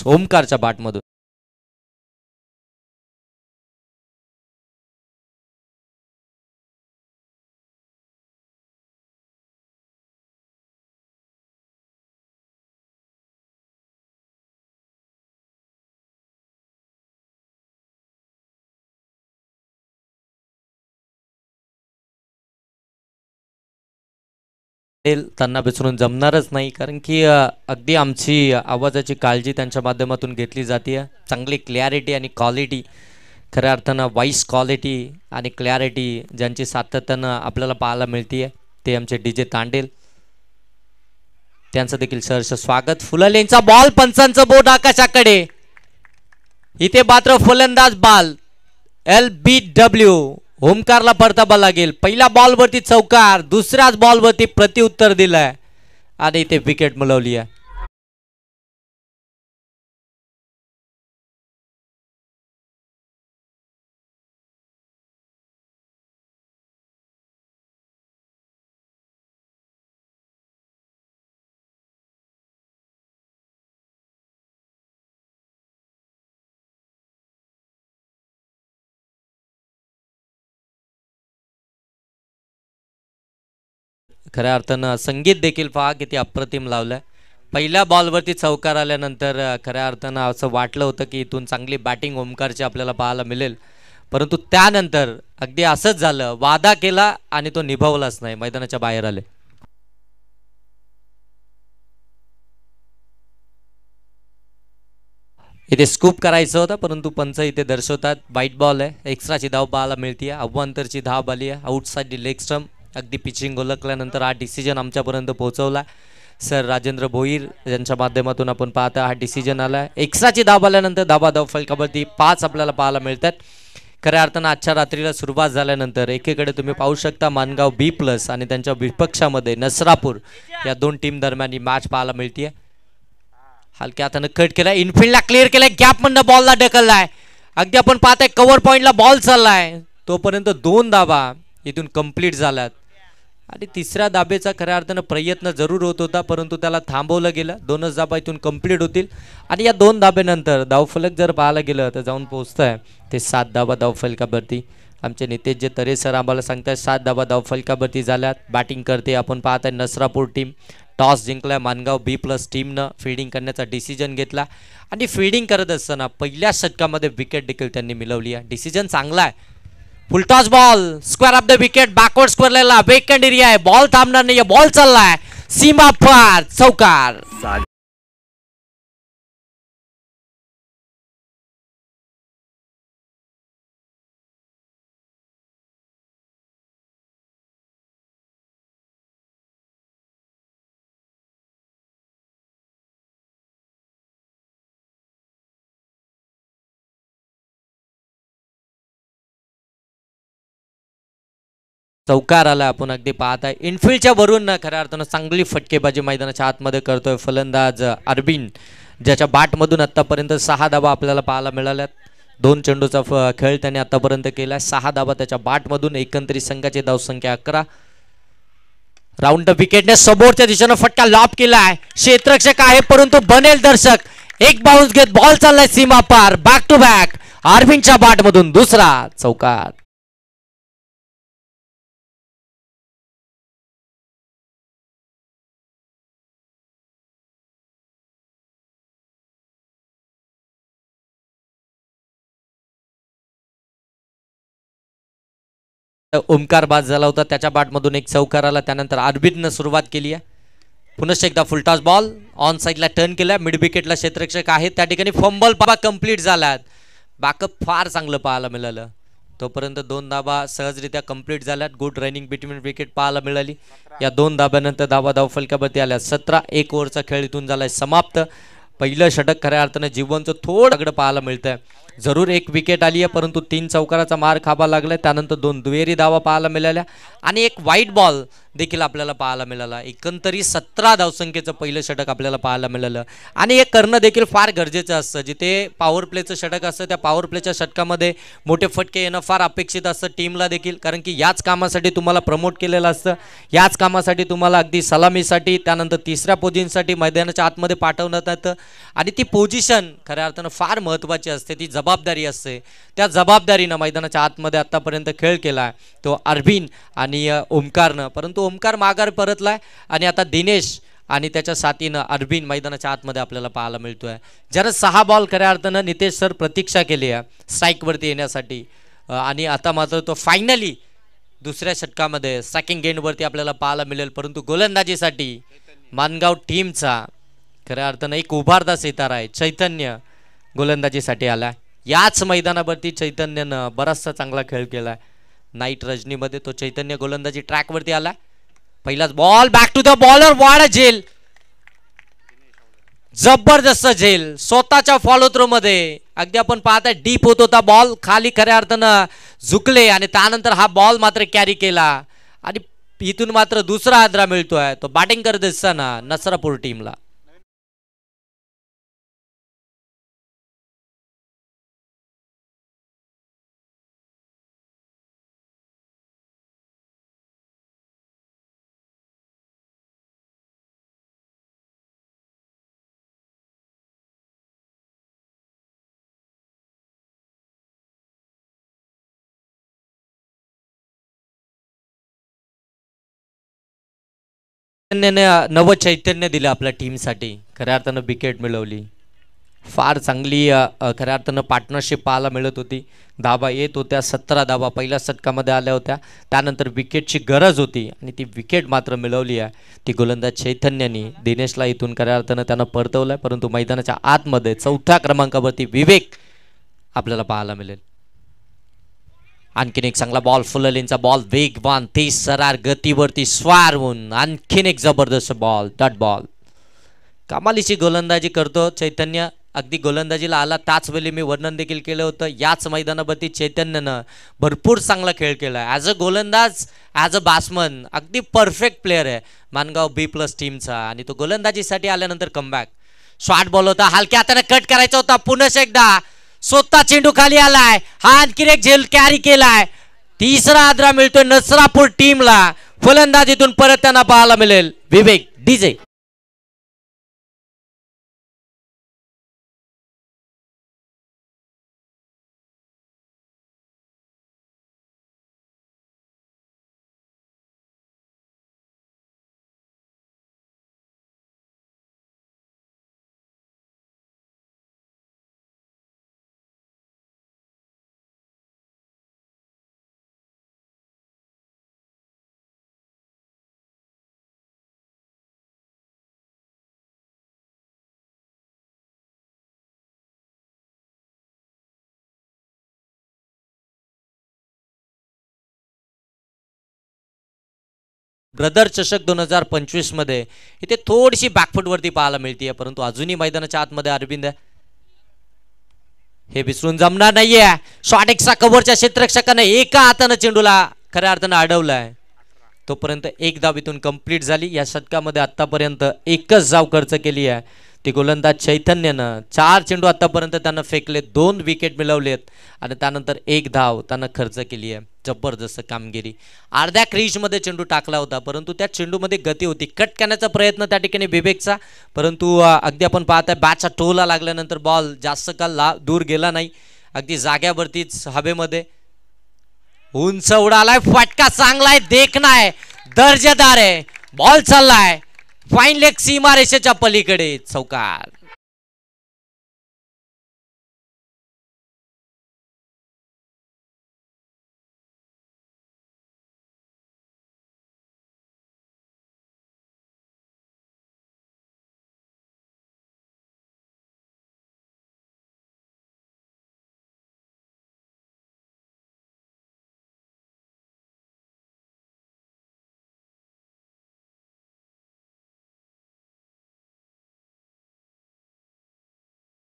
ओमकारच्या बॅटमधून. त्यांना विसरून जमणारच नाही, कारण की अगदी आमची आवाजाची काळजी त्यांच्या माध्यमातून घेतली जाते. चांगली क्लॅरिटी आणि क्वालिटी, खऱ्या अर्थानं व्हॉइस क्वालिटी आणि क्लॅरिटी ज्यांची सातत्यानं आपल्याला पाहायला मिळते ते आमचे DJ तांडेल. त्यांचं देखील सहर्ष स्वागत. फुललेंचा बॉल, पंचांचं बोट आकाशाकडे. इथे मात्र फलंदाज बाल LBW ओमकारला परतावा लागेल. पहिल्या बॉलवरती चौकार, दुसऱ्याच बॉलवरती प्रतिउत्तर दिलंय आणि इथे विकेट मिळवली आहे. खऱ्या अर्थानं संगीत देखील पहा किती अप्रतिम लावलंय. पहिल्या बॉलवरती चौकार आल्यानंतर खऱ्या अर्थानं असं वाटलं होतं की इथून चांगली बॅटिंग ओमकारची आपल्याला पाहायला मिळेल, परंतु त्यानंतर अगदी असंच झालं. वादा केला आणि तो निभावलाच नाही, मैदानाच्या बाहेर आले. इथे स्कूप करायचं होतं, परंतु पंच इथे दर्शवतात वाईट बॉल आहे. एक्स्ट्राची धाव पाहायला मिळते. अव्वंतरची धाव आली आहे. Outside leg stump. अगदी पिचिंग ओळखल्यानंतर हा डिसिजन आमच्यापर्यंत पोहोचवला सर राजेंद्र भोईर यांच्या माध्यमातून आपण पाहता हा डिसिजन आला. एक्स्ट्राची धाव आल्यानंतर धाव फलकावरती 5 आपल्याला पाहायला मिळतात. खऱ्या अर्थानं आजच्या रात्रीला सुरुवात झाल्यानंतर एकीकडे तुम्ही पाहू शकता मानगाव B+ आणि त्यांच्या विपक्षामध्ये नसरापूर या 2 टीम दरम्यान ही मॅच पाहायला मिळते. हलक्या हातानं कट केलाय, इनफिल्डला क्लिअर केलाय, गॅप मधनं बॉलला ढकललाय. अगदी आपण पाहताय कव्हर पॉइंटला बॉल चाललाय, तोपर्यंत 2 धाबा इथून कंप्लीट झाल्यात आणि तिसऱ्या धाबेचा खऱ्या अर्थानं प्रयत्न जरूर होत होता, परंतु त्याला थांबवलं गेलं. 2च धाबा इथून कंप्लीट होतील आणि या 2 धाब्यानंतर धावफलक जर पाहायला गेलं तर जाऊन पोहोचतंय ते 7 धाबा धावफलकावरती. आमचे नितेश जे तरे सर आम्हाला सांगताय 7 धाबा धावफलकावरती झाल्यात. बॅटिंग करते आपण पाहताय Nasrapur team. Toss जिंकलाय Mangaon B+ टीमनं. फिल्डिंग करण्याचा डिसिजन घेतला आणि फिल्डिंग करत असताना पहिल्या षटकामध्ये विकेट देखील त्यांनी मिळवली आहे. डिसिजन चांगला आहे. Full toss ball, square of the wicket, backward स्क्वेअरला वेकंड एरिया आहे. बॉल थांबणार नाही, बॉल चाललाय सीमा पार, चौकार. चौकार आला आपण अगदी पाहताय. इनफिल्डच्या वरून खऱ्या अर्थानं चांगली फटकेबाजी मैदानाच्या आतमध्ये करतोय फलंदाज अरविंद, ज्याच्या बॅटमधून आतापर्यंत 6 धाबा आपल्याला पाहायला मिळाल्यात. 2 चेंडूचा खेळ त्याने आतापर्यंत केलाय. 6 धाबा त्याच्या बॅटमधून. एकंदरीत संघाची धावसंख्या 11. राऊंड द विकेटने समोरच्या दिशेनं फटका लॉब केलाय. क्षेत्ररक्षक आहे परंतु बनेल दर्शक. एक बाउन्स घेत बॉल चाललाय सीमा पार. बॅक टू बॅक अरविंदच्या बॅटमधून दुसरा चौकार. ओमकार बाद झाला होता, त्याच्या बॅटमधून एक चौकार आला. त्यानंतर अरविंदनं सुरुवात केली आहे. पुनश्च एकदा फुलटॉस बॉल ऑन साईडला टर्न केला. मिड विकेटला क्षेत्ररक्षक आहेत त्या ठिकाणी. फंबल पाबा कंप्लीट झालात. बॅकअप फार चांगलं पाहायला मिळालं. तोपर्यंत 2 धाबा सहजरित्या कंप्लीट झाल्यात. गुड रनिंग बिटवीन विकेट पाहायला मिळाली. या 2 धाब्यानंतर धाव फलकावरती आल्या. 17 1 ओव्हरचा खेळ इथून झालाय समाप्त. पहिलं षटक खऱ्या अर्थानं जीवनचं थोडं आगडं पाहायला मिळतंय. जरूर एक विकेट आली आहे, परंतु 3 चौकाराचा मार खावा लागलाय. त्यानंतर 2 दुहेरी धावा पाहायला मिळाल्या आणि एक वाईट बॉल देखील आपल्याला पाहायला मिळाला. एकंदरीत 17 धावसंख्येचं पहिलं षटक आपल्याला पाहायला मिळालं आणि हे करणं देखील फार गरजेचं असतं. जिथे पॉवर प्लेचं षटक असतं त्या पॉवर प्लेच्या षटकामध्ये मोठे फटके येणं फार अपेक्षित असतं टीमला देखील, कारण की याच कामासाठी तुम्हाला प्रमोट केलेलं असतं, याच कामासाठी तुम्हाला अगदी सलामीसाठी त्यानंतर तिसऱ्या पोझिशनसाठी मैदानाच्या आतमध्ये पाठवण्यात येतं आणि ती पोझिशन खऱ्या अर्थानं फार महत्त्वाची असते, ती जबाबदारी असते. त्या जबाबदारीनं मैदानाच्या आतमध्ये आत्तापर्यंत खेळ केला आहे तो अरविंद आणि ओमकारनं, परंतु ओमकार माघार परतलाय आणि आता दिनेश आणि त्याच्या साथीनं अरविंद मैदानाच्या आतमध्ये आपल्याला पाहायला मिळतोय. ज्यानं 6 बॉल खऱ्या अर्थानं नितेश सर प्रतीक्षा केली आहे स्ट्राईकवरती येण्यासाठी आणि आता मात्र तो फायनली दुसऱ्या षटकामध्ये स्ट्रायकिंग एंडवरती आपल्याला पाहायला मिळेल. परंतु गोलंदाजीसाठी मानगाव टीमचा खऱ्या अर्थानं एक उभारता सितारा आहे चैतन्य गोलंदाजीसाठी आला. याच मैदानावरती चैतन्यानं बराचसा चांगला खेळ केलाय. नाईट रजनीमध्ये तो चैतन्य गोलंदाजी ट्रॅकवरती आला. पहिलाच ball back to the bowler, वाड झेल, जबरदस्त झेल स्वतःच्या फॉलो थ्रो मध्ये. अगदी आपण पाहताय डीप होत होता बॉल, खाली खऱ्या अर्थानं झुकले आणि त्यानंतर हा बॉल मात्र कॅरी केला आणि इथून मात्र दुसरा आदरा मिळतोय तो बॅटिंग करत असताना नसरापूर टीमला. नवं चैतन्य दिलं आपल्या टीमसाठी, खऱ्या अर्थानं विकेट मिळवली. फार चांगली खऱ्या अर्थानं पार्टनरशिप पाहायला मिळत होती. धाबा येत होत्या, 17 धाबा पहिल्या षटकामध्ये आल्या होत्या. त्यानंतर विकेटची गरज होती आणि ती विकेट मात्र मिळवली आहे ती गोलंदाज चैतन्याने. दिनेशला इथून खऱ्या अर्थानं त्यानं परतवलं, परंतु मैदानाच्या आतमध्ये 4थ्या क्रमांकावरती विवेक आपल्याला पाहायला मिळेल. आणखीन एक चांगला बॉल, फुललेनचा बॉल, वेगवान तेज सरार गतीवरती स्वार होऊन आणखीन एक जबरदस्त बॉल, डॉट बॉल. कमालीची गोलंदाजी करतो चैतन्य. अगदी गोलंदाजीला आला त्याच वेळी मी वर्णन देखील केलं होतं. याच मैदानावरती चैतन्यनं भरपूर चांगला खेळ केला आहे. ॲज अ गोलंदाज, ॲज अ बॅट्समन अगदी परफेक्ट प्लेअर आहे मानगाव B+ टीमचा. आणि तो गोलंदाजीसाठी आल्यानंतर कमबॅक शॉर्ट बॉल होता, हलक्या हाताने कट करायचा होता. पुन्हा एकदा स्वतः चेंडू खाली आलाय, हा आणखी एक झेल कॅरी केलाय. तिसरा आदरा मिळतोय नसरापूर टीमला. फलंदाजीतून परत त्यांना पाहायला मिळेल विवेक डीजे. ब्रदर चषक 2025 मध्ये इथे थोडीशी बॅकफुट वरती पाहायला मिळते, परंतु अजूनही मैदानाच्या आतमध्ये अरविंद हे विसरून जमणार नाहीये. शॉट एक्स्ट्रा कव्हरच्या क्षेत्ररक्षकाने एका हाताने चेंडूला खऱ्या अर्थानं अडवलाय. तोपर्यंत एक धाव इथून कंप्लीट झाली. या षटकामध्ये आतापर्यंत एकच धाव खर्च केली आहे ती गोलंदाज चैतन्यनं. 4 चेंडू आतापर्यंत त्यानं फेकले, 2 विकेट मिळवलेत आणि त्यानंतर एक धाव त्यानं खर्च केली आहे. जबरदस्त कामगिरी. अर्ध्या क्रीजमध्ये चेंडू टाकला होता, परंतु त्या चेंडूमध्ये गती होती. कट करण्याचा प्रयत्न त्या ठिकाणी विवेकचा, परंतु अगदी आपण पाहताय बॅटच्या टोला लागल्यानंतर बॉल जास्त काल दूर गेला नाही, अगदी जाग्यावरतीच हवेमध्ये उंच उडालाय. फटका चांगला आहे, देखणा आहे, दर्जेदार आहे. बॉल चाललाय फाईन लेग सीमारेषेच्या पलीकडे, चौकार.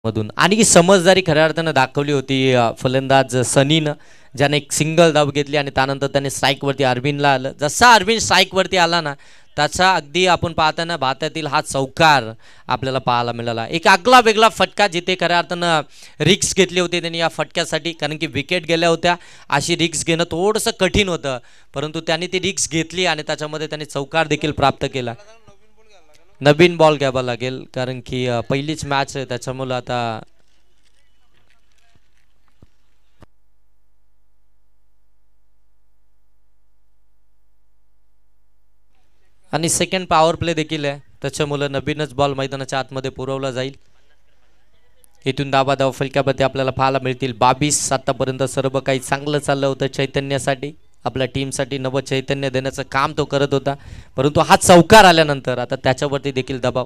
मधून आणि समजदारी खऱ्या अर्थानं दाखवली होती फलंदाज सनीनं, ज्याने एक सिंगल धाव घेतली आणि त्यानंतर त्याने स्ट्राईकवरती अरविंदला आलं. जसा अरविंद स्ट्राईकवरती आला ना त्याचा अगदी आपण पाहताना भारतातील हा चौकार आपल्याला पाहायला मिळाला. एक आगला वेगळा फटका जिथे खऱ्या अर्थानं रिक्स घेतली होती त्यांनी या फटक्यासाठी, कारण की विकेट गेल्या होत्या. अशी रिक्स घेणं थोडंसं कठीण होतं, परंतु त्यांनी ती रिक्स घेतली आणि त्याच्यामध्ये त्यांनी चौकार देखील प्राप्त केला. नवीन बॉल घ्यावा लागेल कारण की पहिलीच मॅच आहे त्याच्यामुळे आता आणि सेकंड पॉवर प्ले देखील आहे त्याच्यामुळे नवीनच बॉल मैदानाच्या आतमध्ये पुरवला जाईल. इथून धाव फलक्यामध्ये आपल्याला पाहायला मिळतील 22. आतापर्यंत सर्व काही चांगलं चाललं होतं चैतन्यासाठी, आपल्या टीमसाठी नवं चैतन्य देण्याचं काम तो करत होता, परंतु हा चौकार आल्यानंतर आता त्याच्यावरती देखील दबाव.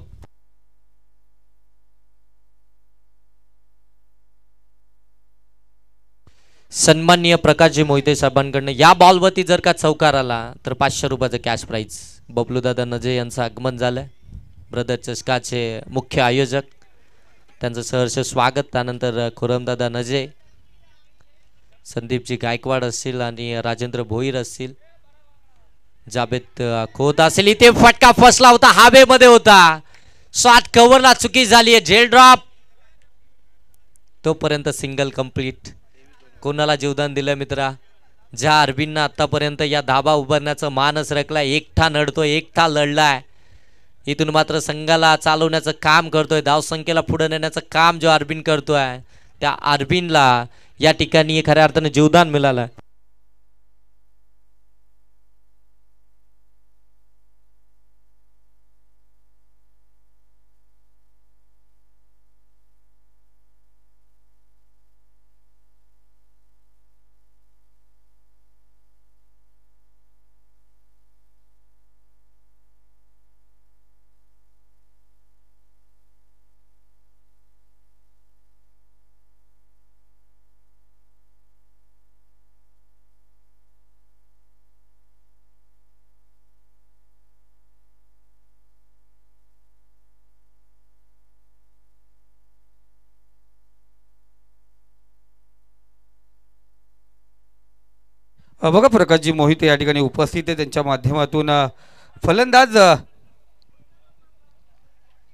सन्माननीय प्रकाशजी मोहिते साहेबांकडनं या बॉलवरती जर का चौकार आला तर 500 रुपयाचं कॅश प्राईज. बबलूदादा नजे यांचं आगमन झालं, ब्रदर चषकाचे मुख्य आयोजक, त्यांचं सहर्ष स्वागत. त्यानंतर खुरमदादा नजे, संदीपजी गायकवाड असतील आणि राजेंद्र भोईर असतील, जावेद खोत असेल. इथे फटका फसला होता, हवेमध्ये होता, शॉट कव्हरला चुकी झाली आहे, झेल ड्रॉप. तोपर्यंत सिंगल कंप्लीट. कोणाला जीवदान दिलं मित्रा? ज्या अरविंदनं आतापर्यंत या धाबा उभारण्याचं मानस राखलाय, एकटा नडतोय, एकटा लढलाय. इथून मात्र संघाला चालवण्याचं काम करतोय, धावसंख्येला पुढे नेण्याचं काम जो अरविंद करतोय, त्या अरविंदला या ठिकाणी खऱ्या अर्थाने जीवदान मिळालं. बघा प्रकाशजी मोहिते या ठिकाणी उपस्थित आहे, त्यांच्या माध्यमातून फलंदाज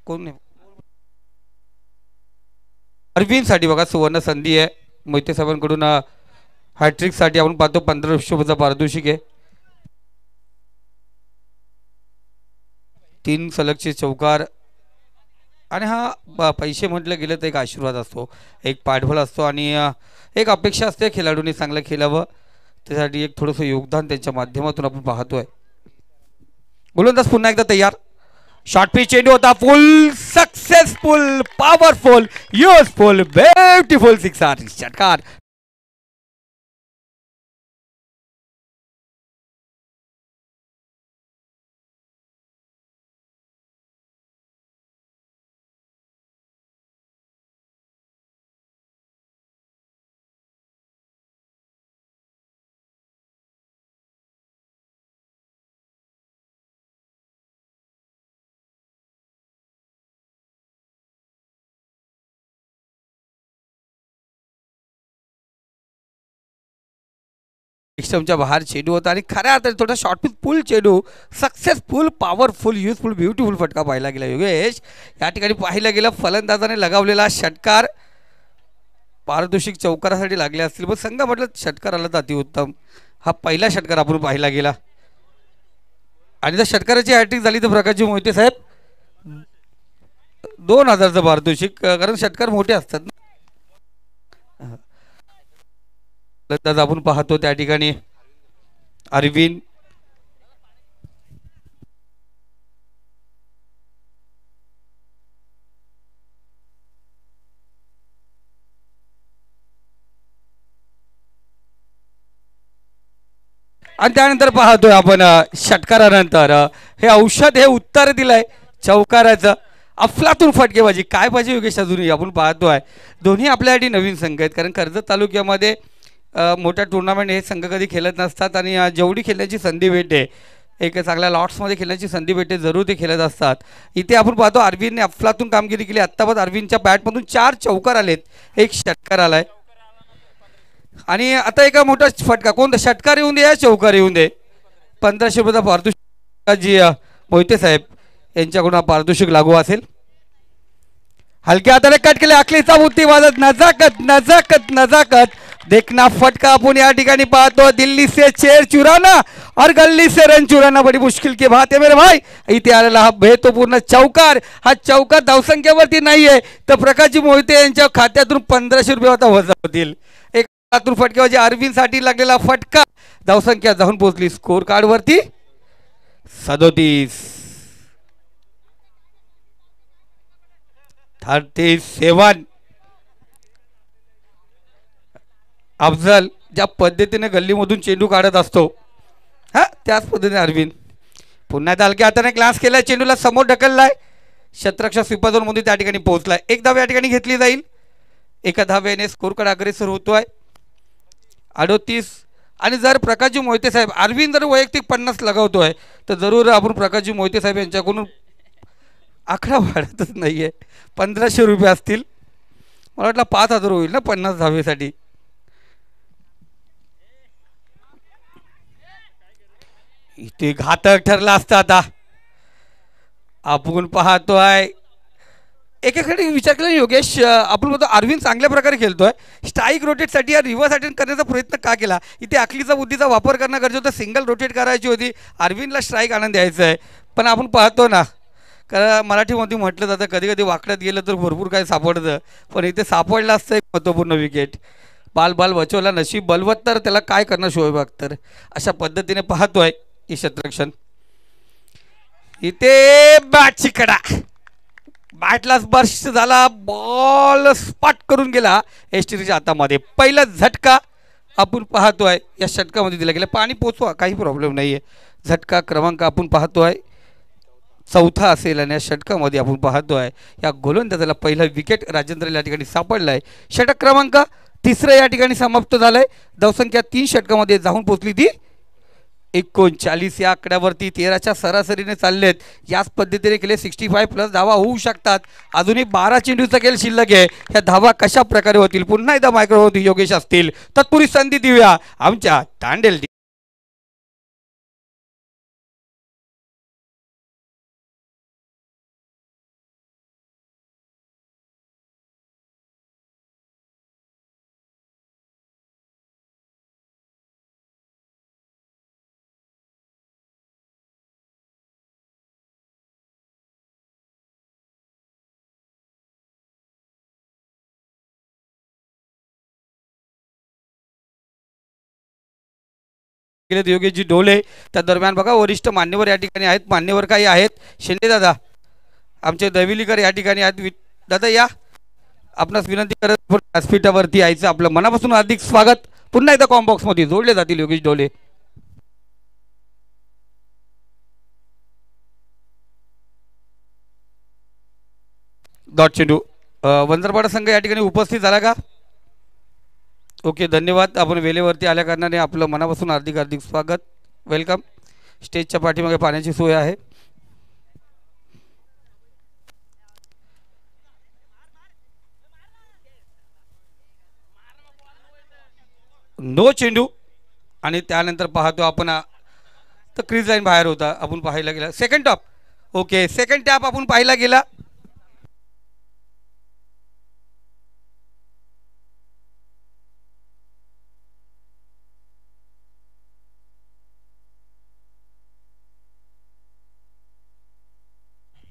कोण अरविंद साठी बघा सुवर्ण संधी आहे. मोहिते साहेबांकडून हॅट्रिक साठी आपण पाहतो 1500 रुपयाचा पारितोषिक आहे. 3 सलगचे चौकार आणि हा पैसे म्हटलं गेलं तर एक आशीर्वाद असतो, एक पाठबळ असतो आणि एक अपेक्षा असते खेळाडूंनी चांगलं खेळावं, त्यासाठी एक थोडंसं योगदान त्यांच्या माध्यमातून आपण पाहतोय. गोलंदाज पुन्हा एकदा तयार. शॉर्ट पिच चेंडू होता, फुल successful, powerful, useful, beautiful sixer, षटकार. एक्स्ट्रमच्या बाहेर चेंडू होता आणि खऱ्या अर्थाने थोडा शॉर्ट पिच फुल चेंडू, सक्सेसफुल, पॉवरफुल, युजफुल, ब्युटिफुल फटका पाहायला गेला. योगेश या ठिकाणी पाहायला गेला फलंदाजाने लगावलेला षटकार पारितोषिक चौकारासाठी लागले असतील, पण संघ म्हटलं षटकार आला तर अतिउत्तम. हा पहिला षटकार आपण पाहायला गेला आणि त्या षटकाराची हॅट्रिक झाली तर प्रकाशजी मोहिते साहेब 2000चं पारितोषिक, कारण षटकार मोठे असतात ना. आपण पाहतो त्या ठिकाणी अरविंद आणि त्यानंतर पाहतोय आपण षटकारानंतर हे औषध, हे उत्तर दिलंय चौकाराचं. अफलातून फटकेबाजी काय पाहिजे योगेश? अजूनही आपण पाहतोय दोन्ही आपल्यासाठी नवीन संघ आहेत, कारण कर्जत तालुक्यामध्ये मोठ्या टुर्नामेंट हे संघ कधी खेळत नसतात आणि जेवढी खेळण्याची संधी भेटते, एक चांगल्या लॉट्समध्ये खेळण्याची संधी भेटते, जरूर ते खेळत असतात. इथे आपण पाहतो अरविंदने अफलातून कामगिरी केली. आत्तापर्यंत अरविंदच्या बॅटमधून 4 चौकार आलेत, 1 षटकार आलाय. आणि आता एका मोठा फटका कोणता षटकार येऊन दे या चौकार येऊन दे 1500 रुपयाचा पारितोषिक जी मोहिते साहेब यांच्याकडून हा पारितोषिक लागू असेल. हलक्या हाताने कट केले अखिलेशचा बुद्धी वाजत नजाकत नजाकत नजाकत देखना फटका आपण या ठिकाणी पाहतो. दिल्ली से चेर चुराना और गल्ली से रन चुराना बड़ी मुश्किल की बात है मेरे भाई. इथे आलेला हा भेदपूर्ण चौकार हा चौकार धावसंख्येवरती नाहीये तर प्रकाशजी मोहिते यांच्या खात्यातून 1500 रुपये आता वजा होतील. एक लातूर फटकेबाजी अरविंद साठी लागलेला फटका धावसंख्या जाऊन पोहोचली स्कोर कार्ड वरती 37 37. अफजल ज्या पद्धतीने गल्लीमधून चेंडू काढत असतो हा त्याच पद्धतीने अरविंद पुन्हा एकदा हलक्या हाताने क्लास केलाय चेंडूला समोर ढकललाय. शतरक्षक स्वीपर झोन मध्ये त्या ठिकाणी पोहोचलाय. एक धाव या ठिकाणी घेतली जाईल. एका धावेने स्कोरकडे अग्रेसर होतोय 38. आणि जर प्रकाशजी मोहिते साहेब अरविंद जर वैयक्तिक 50 लगावतोय तर जरूर आपण प्रकाशजी मोहिते साहेब यांच्याकडून आकडा वाढतच नाहीये 1500 रुपये असतील. मला वाटलं 5000 होईल ना 50 धावेसाठी. इथे घातक ठरला असता. आता आपण पाहतोय एकेकडे विचार केला योगेश आपण म्हणतो अरविंद चांगल्या प्रकारे खेळतोय. स्ट्राईक रोटेटसाठी या रिव्हर्स अटेंड करण्याचा प्रयत्न का केला. इथे आखलीचा बुद्धीचा वापर करणं गरजेचं होतं. सिंगल रोटेट करायची होती. अरविंदला स्ट्राईक आनंद द्यायचा आहे. पण आपण पाहतो ना कारण मराठीमध्ये म्हटलं जातं कधी कधी वाकड्यात गेलं तर भरपूर काही सापडतं. पण इथे सापडलं असतं एक महत्त्वपूर्ण विकेट. बाल बचवला नशीब बलवत तर त्याला काय करणार शोएब अख्तर अशा पद्धतीने पाहतोय क्षेत्ररक्षण. इथे बॅटची कडा बॅटला स्पर्श झाला बॉल स्पॉट करून गेला एसटीच्या हातामध्ये. पहिला झटका आपण पाहतोय या षटकामध्ये दिला गेला. पाणी पोचवा काही प्रॉब्लेम नाही आहे. झटका क्रमांक आपण पाहतोय 4था असेल आणि या षटकामध्ये आपण पाहतोय या गोलंदाजाला पहिला विकेट राजेंद्र या ठिकाणी सापडलाय. षटक क्रमांक 3 या ठिकाणी समाप्त झालाय. धावसंख्या 3 षटकामध्ये जाऊन पोहोचली ती 39. या आकड्यावरती 13च्या सरासरीने चाललेत. याच पद्धतीने केले 65 प्लस धावा होऊ शकतात. अजूनही 12 चेंडूचा खेळ शिल्लक आहे. ह्या धावा कशा प्रकारे होतील पुन्हा एकदा मायक्रोफोन योगेश असतील तत्पुरी संधी देऊया आमच्या तांडेल. गेलेत योगेशजी डोले. त्या दरम्यान बघा वरिष्ठ मान्यवर या ठिकाणी आहेत. मान्यवर काही आहेत शिंदे दादा आमचे दैविलीकर या ठिकाणी आहेत. दादा या आपणास विनंती करत व्यासपीठावरती यायचं. आपलं मनापासून हार्दिक स्वागत. पुन्हा एकदा कॉम्बॉक्स मध्ये जोडले जातील योगेश डोले. डॉट चेंडू वंजरपाडा संघ या ठिकाणी उपस्थित झाला का. ओके धन्यवाद. आपण वेळेवरती आल्या कारणाने आपलं मनापासून हार्दिक हार्दिक स्वागत. वेलकम. स्टेजच्या पाठीमागे पाण्याची सोय आहे. नो चेंडू आणि त्यानंतर पाहतो आपण तर क्रीज लाईन बाहेर होता आपण पाहायला गेला. Second top okay second tap आपण पाहायला गेला.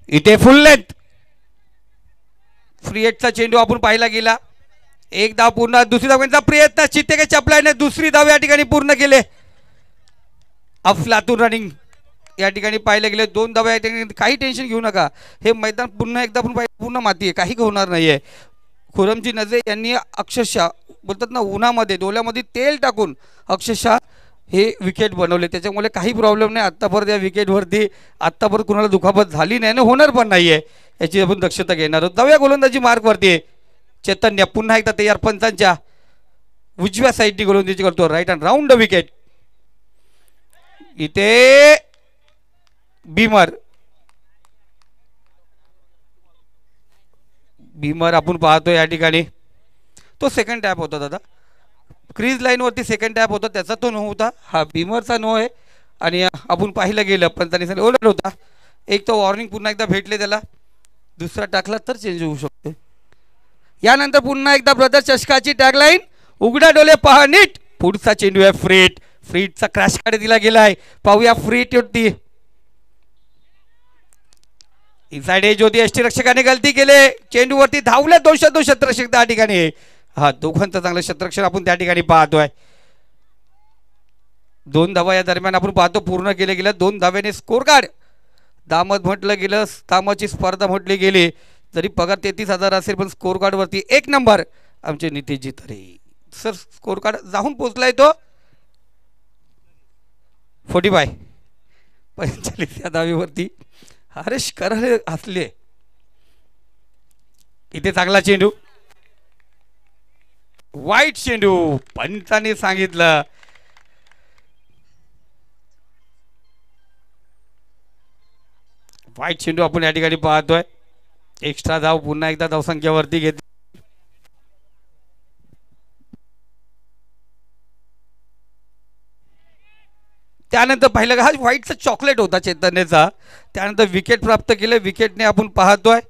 इथे फुल लेंथ फ्री हिटचा चेंडू आपण पाहायला गेला. एक धाव पूर्ण. दुसरी धावांचा प्रयत्न चित्ते चपलाने दुसरी धाव या ठिकाणी पूर्ण केले. अफलातून रनिंग या ठिकाणी पाहायला गेले. 2 धावा या ठिकाणी. काही टेन्शन घेऊ नका. हे मैदान पुन्हा एकदा आपण पूर्ण माती आहे काही होणार नाहीये. खुरमजी नजे यांनी अक्षरशः बोलतात ना उन्हामध्ये डोल्यामध्ये तेल टाकून अक्षरशः हे विकेट बनवले. त्याच्यामुळे काही प्रॉब्लेम नाही. आत्तापर्यंत या विकेटवरती आत्तापर्यंत कुणाला दुखापत झाली नाही आणि होणार पण नाहीये याची आपण दक्षता घेणार आहोत. धाव्या गोलंदाजी मार्कवरती चैतन्य पुन्हा एकदा तयार. पंचांच्या उजव्या साईडनी गोलंदाजी करतो. Right hand round wicket. इथे भीमर आपण पाहतो या ठिकाणी तो सेकंड टॅप होता दादा. क्रीज लाईनवरती सेकंड टॅप होता त्याचा तो नो होता, हा बिमरचा नो आहे. आणि आपण पाहिलं गेलं पण त्यांनी सांगितलं ओलट होता. एक तो वॉर्निंग पुन्हा एकदा भेटले त्याला, दुसरा टाकला तर चेंज होऊ शकते. यानंतर पुन्हा एकदा ब्रदर चषकाची टॅगलाईन, उघड्या डोळे पहा नीट, पुढचा चेंडू आहे फ्रीट. फ्रीटचा क्रॅश कडे दिला गेला आहे. पाहूया फ्रीट होती इनसाइड एज होती. एसटी रक्षकाने गलती केले, चेंडूवरती धावले दोन क्षेत्ररक्षक त्या ठिकाणी. हा दोघांचं चांगलं क्षेत्ररक्षण आपण त्या ठिकाणी पाहतोय. 2 धावा या दरम्यान आपण पाहतो पूर्ण केले गेल्या. 2 धाव्याने स्कोर कार्ड. दामद म्हटलं गेलं, दामाची स्पर्धा म्हटली गेली जरी पगार 33,000 असेल पण स्कोर कार्ड वरती 1 नंबर आमचे नितेशजी तरे सर. स्कोर कार्ड जाऊन पोहोचलाय तो 45 या धावेवरती हरेश कराले हसले. इथे चांगला चेंडू, वाईट चेंडू, पंचाने सांगितलं वाईट चेंडू आपण या ठिकाणी पाहतोय. एक्स्ट्रा धाव पुन्हा एकदा धावसंख्यावरती घेतली. त्यानंतर पाहिलं का हा व्हाईटचा चॉकलेट होता चैतन्यचा. त्यानंतर विकेट प्राप्त केले, विकेटने आपण पाहतोय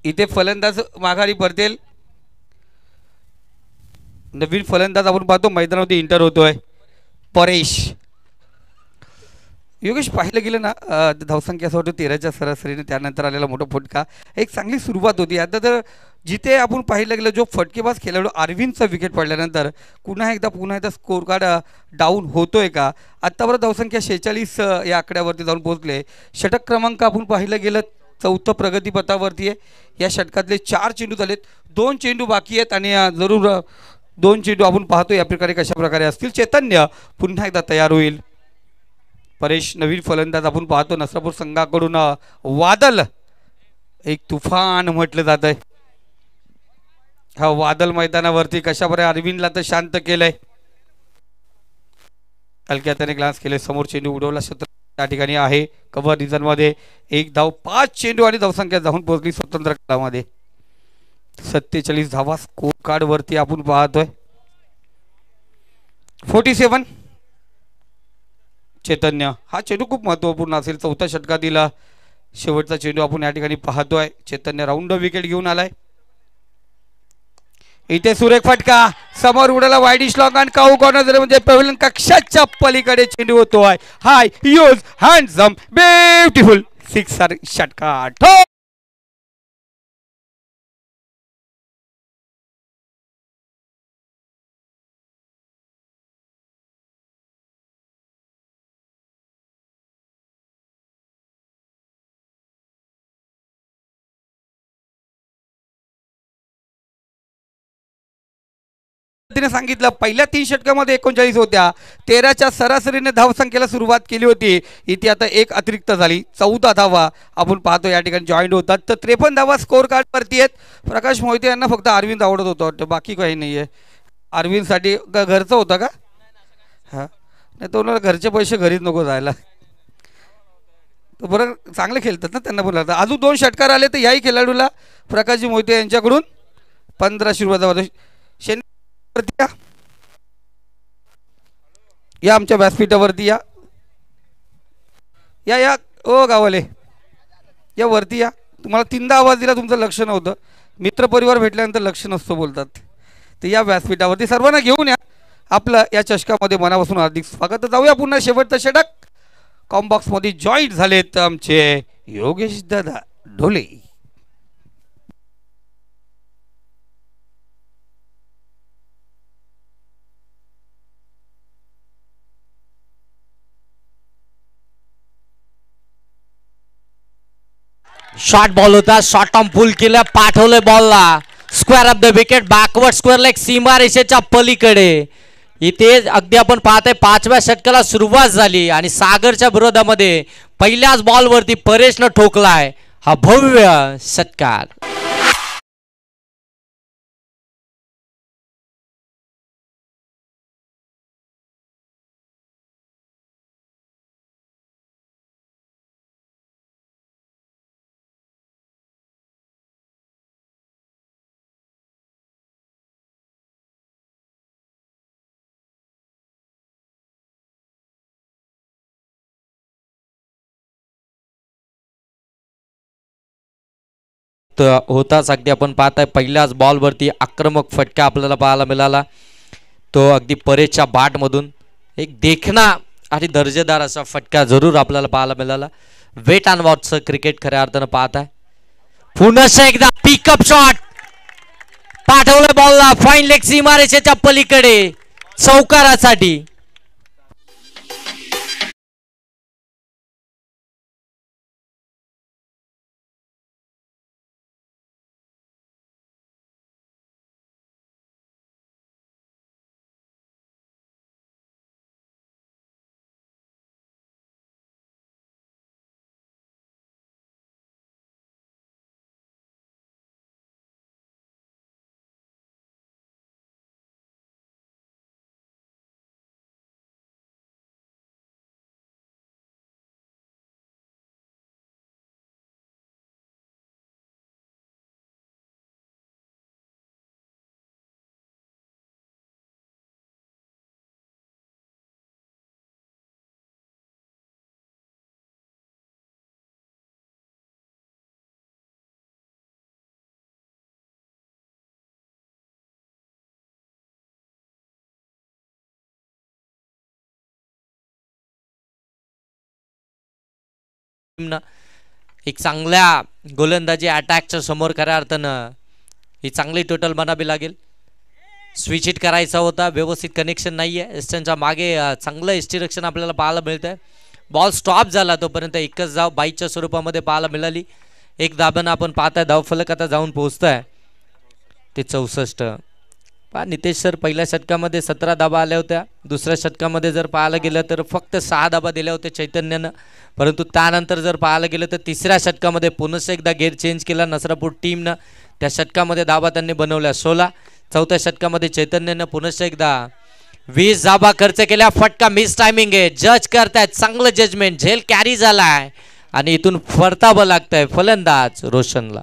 इथे फलंदाज माघारी पडतील. नवीन फलंदाज आपण पाहतो मैदानामध्ये इंटर होतोय परेश. योगेश पाहिलं गेलं ना धावसंख्या असं वाटतं 13च्या सरासरीने त्यानंतर आलेला मोठा फटका एक चांगली सुरुवात होती. आता तर जिथे आपण पाहिलं गेलं जो फटकेबाज खेळाडू अरविंदचा विकेट पडल्यानंतर पुन्हा एकदा स्कोर कार्ड डाऊन होतोय का. आत्तापर्यंत धावसंख्या 46 या आकड्यावरती जाऊन पोहोचले. षटक क्रमांक आपण पाहिलं गेलं चौथं प्रगतीपथावरती आहे. या षटकातले 4 चेंडू झालेत, 2 चेंडू बाकी आहेत आणि जरूर 2 चेंडू आपण पाहतो या प्रकारे कशा प्रकारे असतील. चैतन्य पुन्हा एकदा तयार होईल. परेश नवीन फलंदाज आपण पाहतो नसरापूर संघाकडून. वादल एक तुफान म्हटलं जात आहे. हा वादल मैदानावरती कशा प्रकारे अरविंदला तर शांत केलंय. हलक्या त्याने ग्लान्स केले, समोर चेंडू उडवला, क्षेत्र त्या ठिकाणी आहे कव्हर रिझन मध्ये. 1 धाव 5 चेंडू आणि धावसंख्या जाऊन पोहोचली स्वतंत्र काळामध्ये 47 धावा स्कोर कार्ड वरती आपण पाहतोय. 47 चैतन्य. हा चेंडू खूप महत्वपूर्ण असेल. चौथ्या षटकातील शेवटचा चेंडू आपण या ठिकाणी पाहतोय. चैतन्य राऊंड विकेट घेऊन आलाय. इथे सुरेख फटका, समोर उडाला वाईड लॉंग आणि काऊ कॉर्नर म्हणजे पॅव्हलियन कक्षाच्या पलीकडे चेंडू होतोय. हाय यूज हँडसम ब्युटिफुल 6 षटका. तिने सांगितलं पहिल्या 3 षटकामध्ये 39 होत्या, 13च्या सरासरीने धावसंख्येला सुरुवात केली होती. इथे आता एक अतिरिक्त झाली, 14 धावा आपण पाहतो या ठिकाणी जॉईंट होतात. तर 53 धावा स्कोर कार्ड वरती आहेत. प्रकाश मोहिते यांना फक्त अरविंद आवडत होतं वाटतं, बाकी काही नाही आहे. अरविंदसाठी घरचं होतं का? हां नाही तो घरचे पैसे घरीच नको जायला. बरं चांगले खेळतात ना, त्यांना बोलला अजून 2 षटकार आले तर याही खेळाडूला प्रकाशजी मोहिते यांच्याकडून 1500 रुपयाचा या. या आमच्या व्यासपीठावरती या या या ओ गावाले या वरती या. तुम्हाला 3दा आवाज दिला, तुमचं लक्ष नव्हतं. मित्रपरिवार भेटल्यानंतर लक्ष नसतं बोलतात. तर या व्यासपीठावरती सर्वांना घेऊन या. आपलं या चषकामध्ये मनापासून हार्दिक स्वागत. जाऊया पुन्हा शेवटचं षटक. कॉम्बॉक्समध्ये जॉईंट झालेत आमचे योगेश दादा ढोले. शॉर्ट बॉल होता, शॉर्ट ऑन पुल केलं, पाठवलंय बॉलला square of the wicket backward square leg सीमा रेषेच्या पलीकडे. इथे अगदी आपण पाहतोय 5व्या षटकाला सुरुवात झाली आणि सागरच्या विरोधामध्ये पहिल्याच बॉलवरती परेशनं ठोकलाय हा भव्य षटकार. होताच अगदी आपण पाहताय पहिल्याच बॉलवरती आक्रमक फटका आपल्याला पाहायला मिळाला, तो अगदी परेशच्या बॅटमधून एक देखणा आणि दर्जेदार असा फटका जरूर आपल्याला पाहायला मिळाला. वेट अँड वॉचचं क्रिकेट खऱ्या अर्थानं पाहताय. पुन्हा एकदा पिकअप शॉट पाठवलं बॉलला फाईन लेग सीमारेषेच्या पलीकडे चौकारासाठी. एक चांगल्या गोलंदाजी अटॅकच्या समोर खऱ्या अर्थानं ही चांगली टोटल बनावी लागेल. स्विच हिट करायचा होता, व्यवस्थित कनेक्शन नाही आहे. एस्टनच्या मागे चांगलं एस्टिरक्षण आपल्याला पाहायला मिळत आहे. बॉल स्टॉप झाला तोपर्यंत एकच धाव बाईच्या स्वरूपामध्ये पाहायला मिळाली. एक धाब्यानं आपण पाहताय धावफलक आता जाऊन पोहोचताय ते 64. पहा नितेश सर, पहिल्या षटकामध्ये 17 धाबा आल्या होत्या. दुसऱ्या षटकामध्ये जर पाहायला गेलं तर फक्त 6 धाबा दिल्या होत्या चैतन्यानं. परंतु त्यानंतर जर पाहायला गेलं तर तिसऱ्या षटकामध्ये पुन्हा एकदा गेअर चेंज केला नसरापूर टीमनं. त्या षटकामध्ये धाबा त्यांनी बनवल्या 16. चौथ्या षटकामध्ये चैतन्यानं पुन्हा एकदा 20 धाबा खर्च केल्या. फटका मिस टायमिंग आहे. जज करतायत, चांगलं जजमेंट. झेल कॅरी झालाय आणि इथून परतावं लागतंय फलंदाज रोशनला.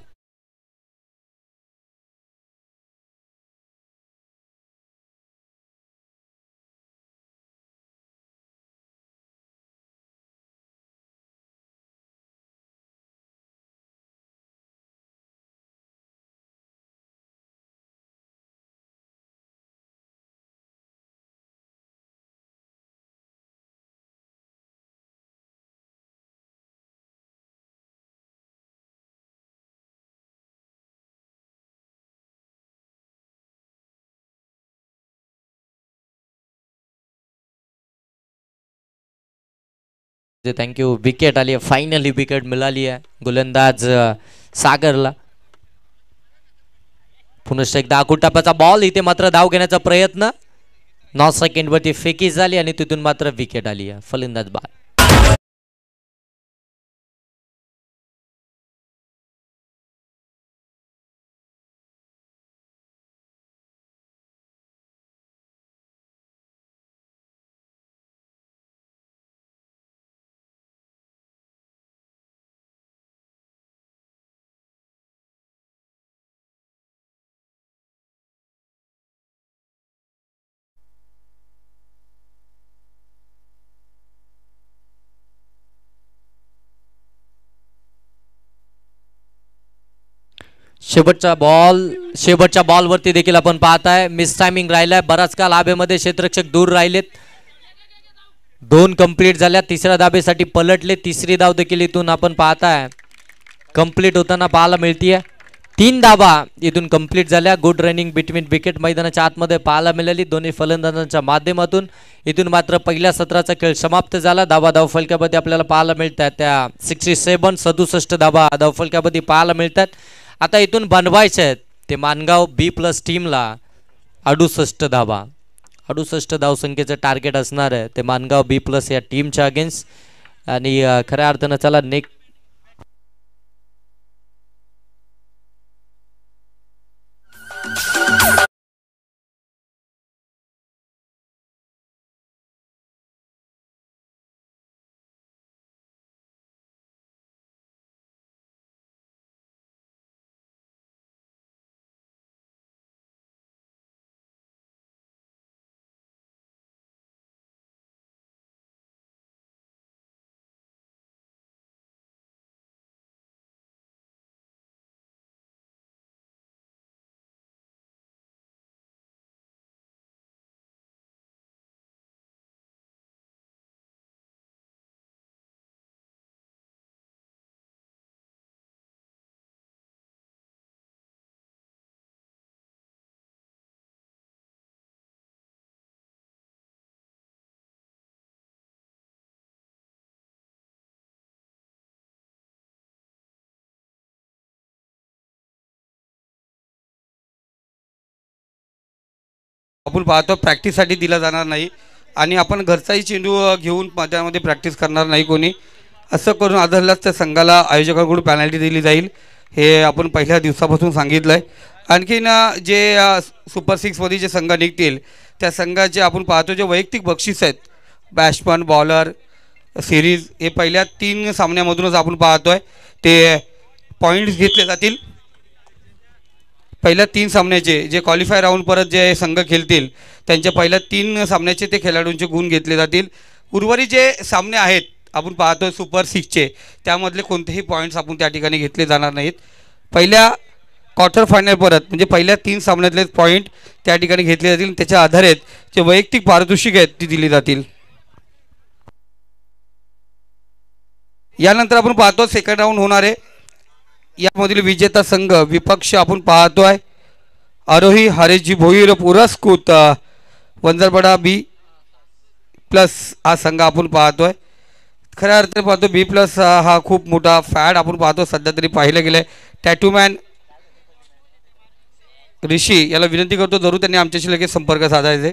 थँक्यू. विकेट आली आहे, फायनली विकेट मिळाली आहे गोलंदाज सागरला. पुन्हा एकदा आकुटापाचा बॉल. इथे मात्र धाव घेण्याचा प्रयत्न 9 सेकंडवरती फेकी झाली आणि तिथून मात्र विकेट आली आहे. फलंदाज बाद. शेवटच्या बॉलवरती देखील आपण पाहताय मिस टायमिंग राहिलाय. बराच काळ लाभेमध्ये क्षेत्ररक्षक दूर राहिलेत. 2 कंप्लीट झाल्या. तिसऱ्या धाबेसाठी पलटले. तिसरी धाव देखील इथून आपण पाहताय कंप्लीट होताना पाहायला मिळतीये. 3 धाबा इथून कंप्लीट झाल्या. गुड रनिंग बिटवीन विकेट मैदानाच्या आतमध्ये पाहायला मिळाली दोन्ही फलंदाजांच्या माध्यमातून. इथून मात्र पहिल्या सत्राचा खेळ समाप्त झाला. धाव फलकामध्ये आपल्याला पाहायला मिळतात त्या 67 धाबा धावफलकामध्ये पाहायला मिळतात. आता इथून बनवायचे आहेत ते मानगाव B+ टीमला 68 धाबा. 68 धावसंख्येचं टार्गेट असणार आहे ते मानगाव B+ या टीमच्या अगेन्स्ट. आणि खऱ्या अर्थानं चला नेक्स्ट आपण पाहतो प्रॅक्टिससाठी दिला जाणार नाही आणि आपण घरचाही चेंडू घेऊन त्यामध्ये प्रॅक्टिस करणार नाही कोणी. असं करून आढळल्यास त्या संघाला आयोजकांकडून पॅनल्टी दिली जाईल, हे आपण पहिल्या दिवसापासून सांगितलं आहे. आणखीन जे सुपर सिक्समध्ये जे संघ निघतील त्या संघाचे आपण पाहतो जे वैयक्तिक बक्षीस आहेत, बॅट्समन बॉलर सिरीज, हे पहिल्या 3 सामन्यामधूनच आपण पाहतो आहे ते पॉईंट्स घेतले जातील. पहिल्या 3 सामन्याचे जे क्वालिफाय राहून परत जे संघ खेळतील त्यांच्या पहिल्या 3 सामन्याचे ते खेळाडूंचे गुण घेतले जातील. उर्वरित जे सामने आहेत आपण पाहतो सुपर सिक्सचे, त्यामधले कोणतेही पॉईंट्स आपण त्या ठिकाणी घेतले जाणार नाहीत. पहिल्या क्वार्टर फायनल परत म्हणजे पहिल्या 3 सामन्यातले पॉईंट त्या ठिकाणी घेतले जातील. त्याच्या आधारे जे वैयक्तिक पारितोषिक आहेत ती दिली जातील. यानंतर आपण पाहतो सेकंड राऊंड होणार आहे. यामधील विजेता संघ विपक्ष आपण पाहतो आहे आरोही हरेजी भोईर पुरस्कृत वंजरपडा बी प्लस हा संघ आपण पाहतो आहे. खऱ्या अर्थाने पाहतो बी प्लस हा खूप मोठा फॅड आपण पाहतो सध्या तरी पाहिलं गेलं आहे. टॅटूमॅन ऋषी याला विनंती करतो जरूर त्यांनी आमच्याशी लगेच संपर्क साधायचे.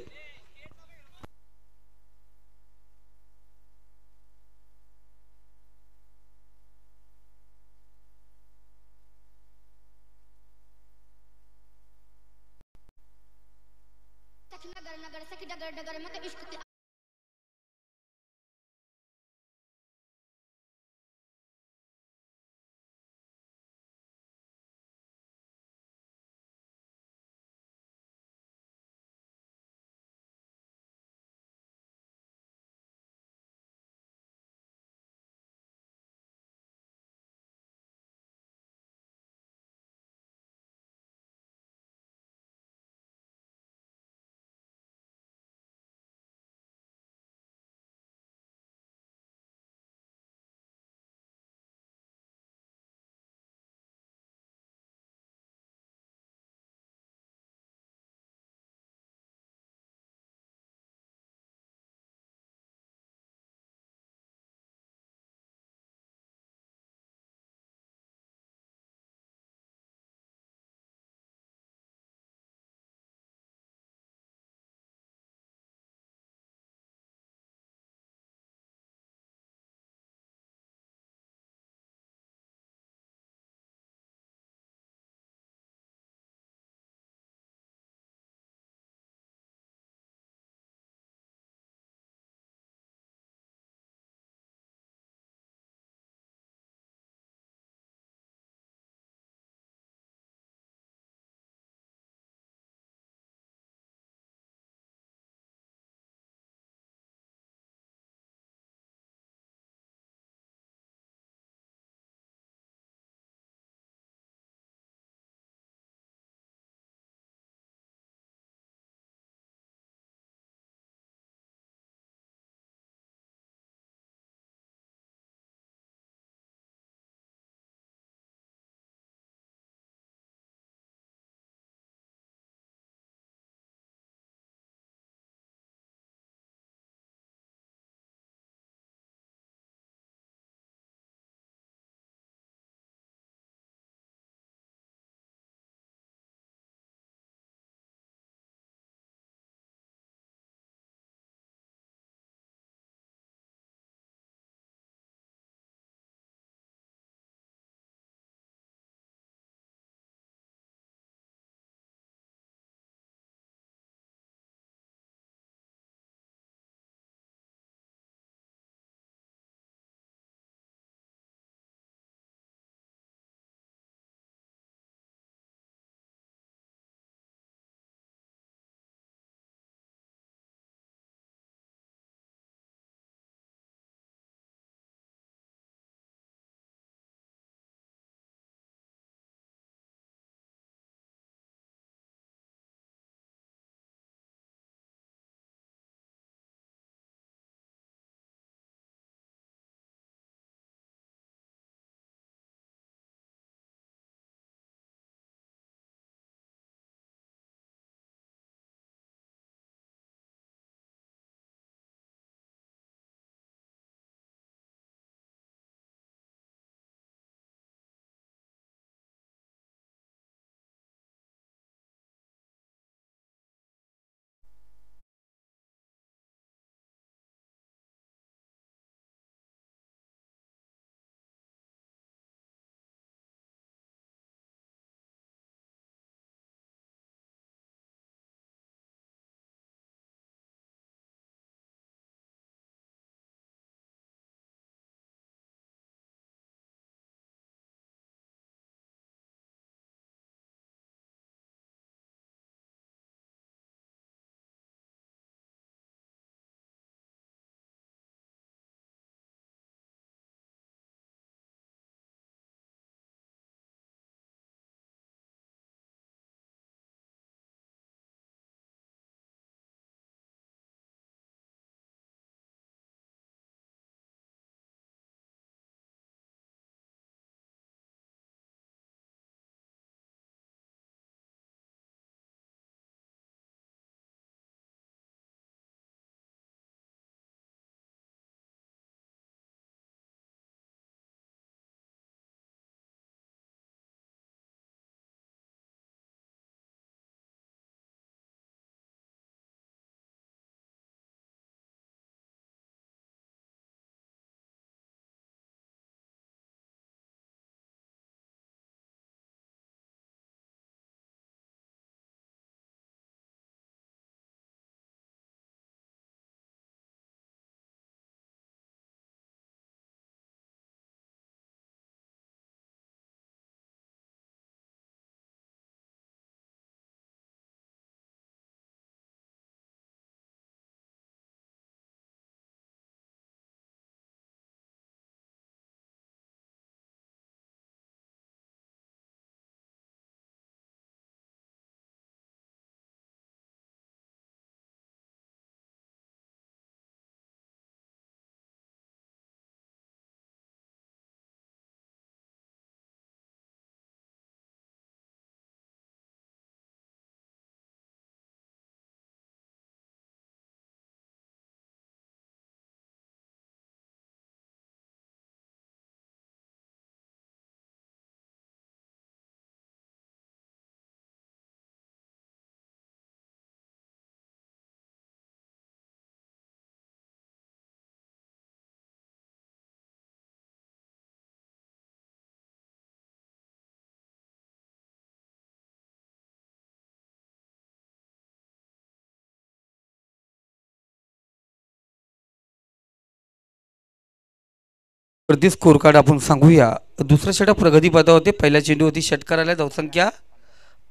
वरती स्कोर कार्ड आपण सांगूया. दुसऱ्या षटक प्रगतीपथावरती पहिल्या चेंडूवरती षटकार आल्या धावसंख्या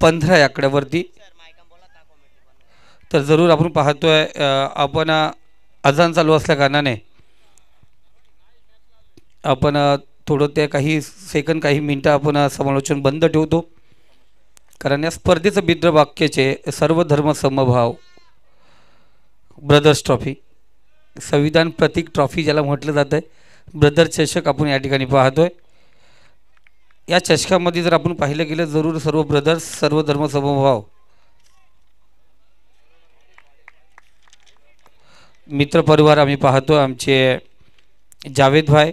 15 या आकड्यावरती. तर जरूर आपण पाहतोय आपण अजान चालू असल्या कारणाने आपण थोडं ते काही सेकंद काही मिनटं आपण समालोचन बंद ठेवतो, कारण या स्पर्धेचं मित्र वाक्याचे सर्व धर्म समभाव ब्रदर्स ट्रॉफी, संविधान प्रतीक ट्रॉफी ज्याला म्हटलं जातं आहे, ब्रदर चषक आपण या ठिकाणी पाहतोय. या चषकामध्ये जर आपण पाहिलं गेलं जरूर सर्व ब्रदर्स सर्व धर्म समभाव मित्र परिवार आम्ही पाहतो. आमचे जावेद भाई,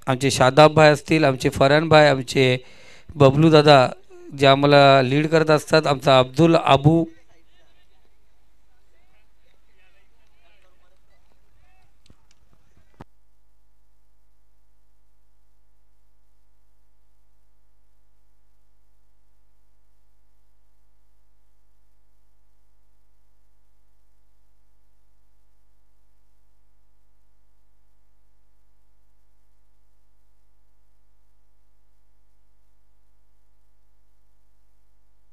आमचे शादाब भाई असतील, आमचे फरहान भाई, आमचे बबलू दादा जे आम्हाला लीड करत असतात, आमचा अब्दुल आबू,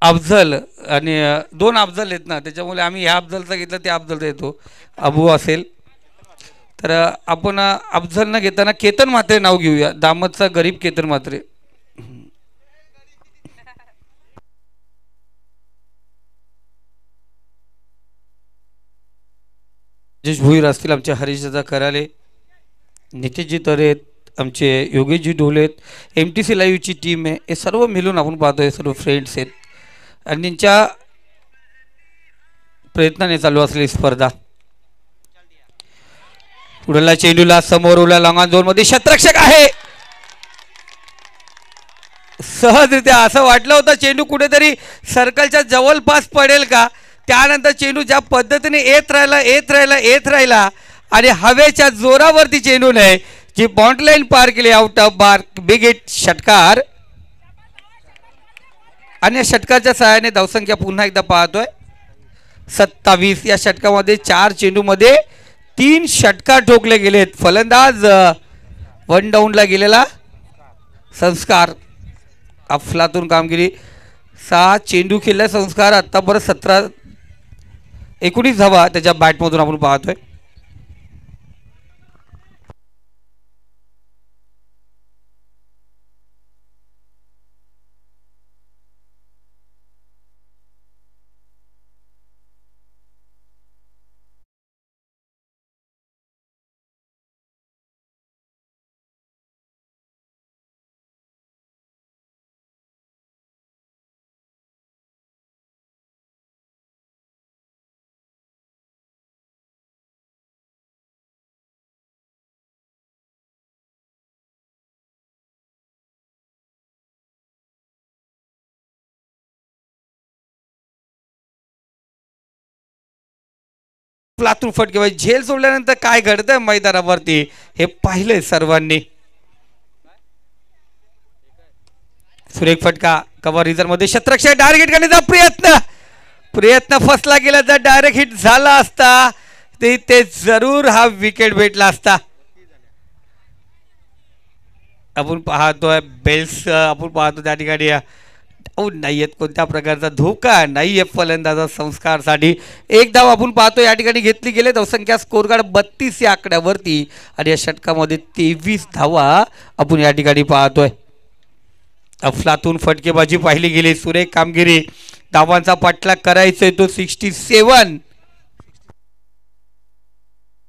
अफजल आणि दोन अफजल आहेत ना, त्याच्यामुळे आम्ही ह्या अफजलचा घेतला त्या अफजलचा येतो. अबू असेल तर आपण अफजल न घेताना केतन म्हात्रे नाव घेऊया. दामदचा गरीब केतन म्हात्रे. राजेश भोईर असतील, आमचे हरीशदादा कराले, नितेशजी तरेत, आमचे योगेशजी ढोलेत, MTC लाईव्हची टीम आहे. हे सर्व मिळून आपण पाहतोय, सर्व फ्रेंड्स आहेत आणि त्यांच्या प्रयत्नाने चालू असलेली स्पर्धा. पुढला चेंडूला समोर उला लॉंग झोन मध्ये शतरक्षक आहे. सहजरित्या असं वाटलं होतं चेंडू कुठेतरी सर्कलच्या जवळपास पडेल का, त्यानंतर चेंडू ज्या पद्धतीने येत राहिला आणि हवेच्या जोरावरती चेंडूने जी बाउंड्री लाईन पार केली out of mark, big hit, षटकार. आणि या षटकाच्या सहाय्याने धावसंख्या पुन्हा एकदा पाहतोय 27. या षटकामध्ये 4 चेंडूमध्ये 3 षटकार ठोकले गेलेत. फलंदाज वन डाऊनला गेलेला संस्कार, अफलातून कामगिरी. 6 चेंडू खेळले संस्कार, आत्तापर्यंत 19 धावा त्याच्या बॅटमधून आपण पाहतोय. लातूर फटकेबाजी झेल सोडल्यानंतर काय घडतंय मैदानावरती हे पाहिलंय सर्वांनी. सुरेख फटका कव्हर रिझर्व मध्ये शतरक्षक डायरेक्ट हिट करण्याचा प्रयत्न फसला गेला. जर डायरेक्ट हिट झाला असता ते जरूर हा विकेट भेटला असता. आपण पाहतोय बेल्स, आपण पाहतो त्या ठिकाणी नाहीयेत, कोणत्या प्रकारचा धोका नाहीये फलंदाजा संस्कारसाठी. एक धाव आपण पाहतो या ठिकाणी घेतली गेली. धावसंख्या स्कोर कार्ड 32 या आकड्यावरती आणि या षटकामध्ये 23 धावा आपण या ठिकाणी पाहतोय. अफलातून फटकेबाजी पाहिली गेली, सुरेख कामगिरी, धावांचा पाठलाग करायचोय तो 67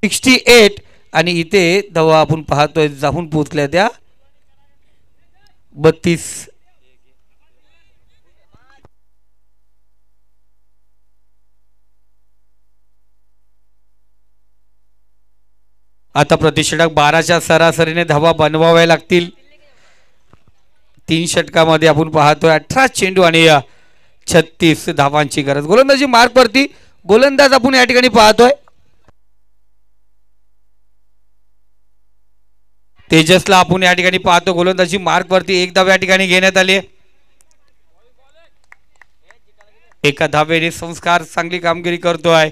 68 आणि इथे धावा आपण पाहतोय जाऊन पोहोचल्या त्या 32. आता प्रतिषटक 12च्या सरासरीने धावा बनवाव्या लागतील. 3 षटकामध्ये आपण पाहतोय 18 चेंडू आणि 36 धावांची गरज. गोलंदाजी मार्क वरती गोलंदाज आपण या ठिकाणी पाहतोय तेजसला. आपण या ठिकाणी पाहतो गोलंदाजी मार्क वरती 1 धाव या ठिकाणी घेण्यात आली. एका धावेने संस्कार चांगली कामगिरी करतोय.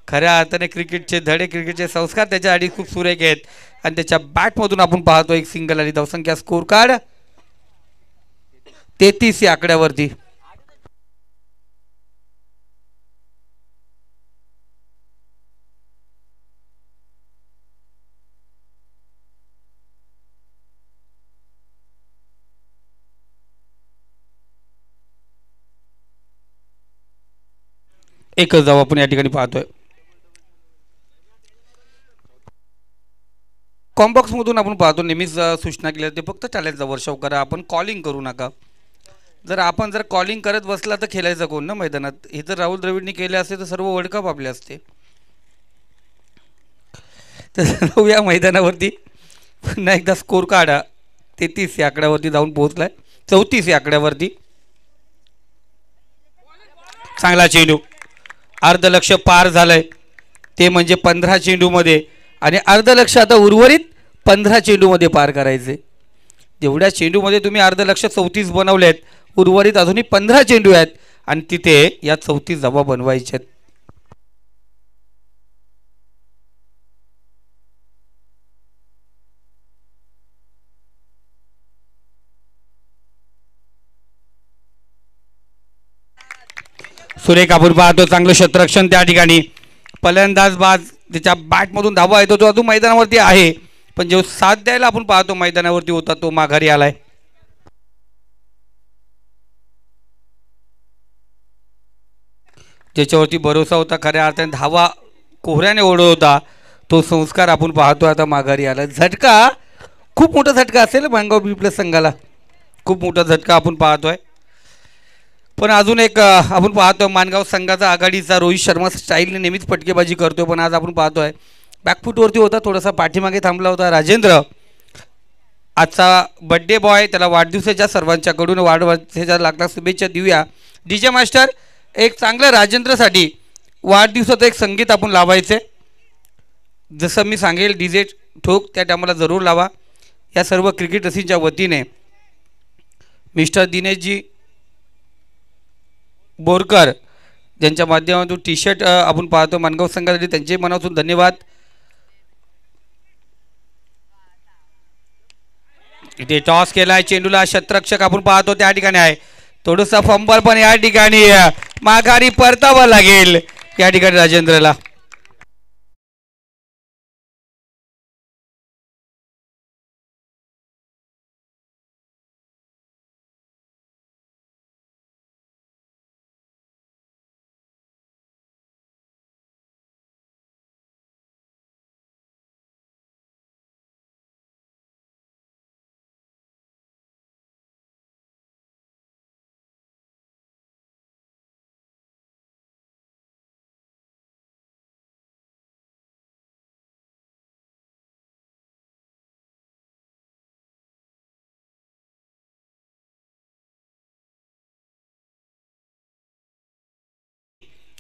खऱ्या अर्थाने क्रिकेटचे धडे, क्रिकेटचे संस्कार त्याच्या आधी खूप सुरेख आहेत आणि त्याच्या बॅटमधून आपण पाहतो एक सिंगल आली. धावसंख्या स्कोर कार्ड 33 या आकड्यावरती. एकच धाव आपण या ठिकाणी पाहतोय. कॉम्बॉक्स मधून आपण पाहतो नेहमीच सूचना केल्या ते फक्त चॅलेंजचा वर्षाव करा, आपण कॉलिंग करू नका. जर कॉलिंग करत बसला तर खेळायचं कोण ना मैदानात. हे जर राहुल द्रविडने केले असते तर सर्व वर्ल्ड कप आपले असते. तर या मैदानावरती पुन्हा एकदा स्कोर काढा. 33 या आकड्यावरती जाऊन पोहोचलाय. 34 या आकड्यावरती. चांगला चेंडू, अर्धलक्ष पार झालंय. ते म्हणजे 15 चेंडूमध्ये आणि अर्धलक्ष आता उर्वरित 15 चेंडूमध्ये पार करायचे. जेवढ्या चेंडूमध्ये तुम्ही अर्धलक्ष 34 बनवलेत, उर्वरित अजूनही 15 चेंडू आहेत आणि तिथे या 34 धावा बनवायच्या आहेत. सुरेख आपण पाहतो चांगलं क्षेत्ररक्षण त्या ठिकाणी. फलंदाज बाज त्याच्या बॅटमधून धावा येतो तो अजून मैदानावरती आहे, पण जो साथ द्यायला आपण पाहतो मैदानावरती होता तो माघारी आलाय. ज्याच्यावरती भरोसा होता, खऱ्या अर्थाने धावा कोहऱ्याने ओढत होता, तो संस्कार आपण पाहतो आता माघारी आला. झटका, खूप मोठा झटका असेल माणगाव बी प्लस संघाला. खूप मोठा झटका आपण पाहतोय. पण अजून एक आपण पाहतोय माणगाव संघाचा आघाडीचा रोहित शर्मा स्टाईलने नेहमीच फटकेबाजी करतोय, पण आज आपण पाहतोय बॅकफूटवरती होता, थोडासा पाठीमागे थांबला होता. राजेंद्र आजचा बड्डे बॉय, त्याला वाढदिवसाच्या सर्वांच्याकडून वाढदिवसाच्या लाख शुभेच्छा देऊया. डीजे मास्टर एक चांगलं राजेंद्रसाठी वाढदिवसाचं एक संगीत आपण लावायचं. जसं मी सांगेल डीजे ठोक त्या टायमाला जरूर लावा. या सर्व क्रिकेट रसिकांच्या वतीने मिस्टर दिनेशजी बोरकर ज्यांच्या माध्यमातून टी शर्ट आपण पाहतो माणगाव संघासाठी, त्यांचे मनापासून धन्यवाद. इथे टॉस केलाय चेंडूला, क्षेत्ररक्षक आपण पाहतो त्या ठिकाणी आहे. थोडंसं फंबल पण या ठिकाणी माघारी परतावा लागेल या ठिकाणी राजेंद्रला.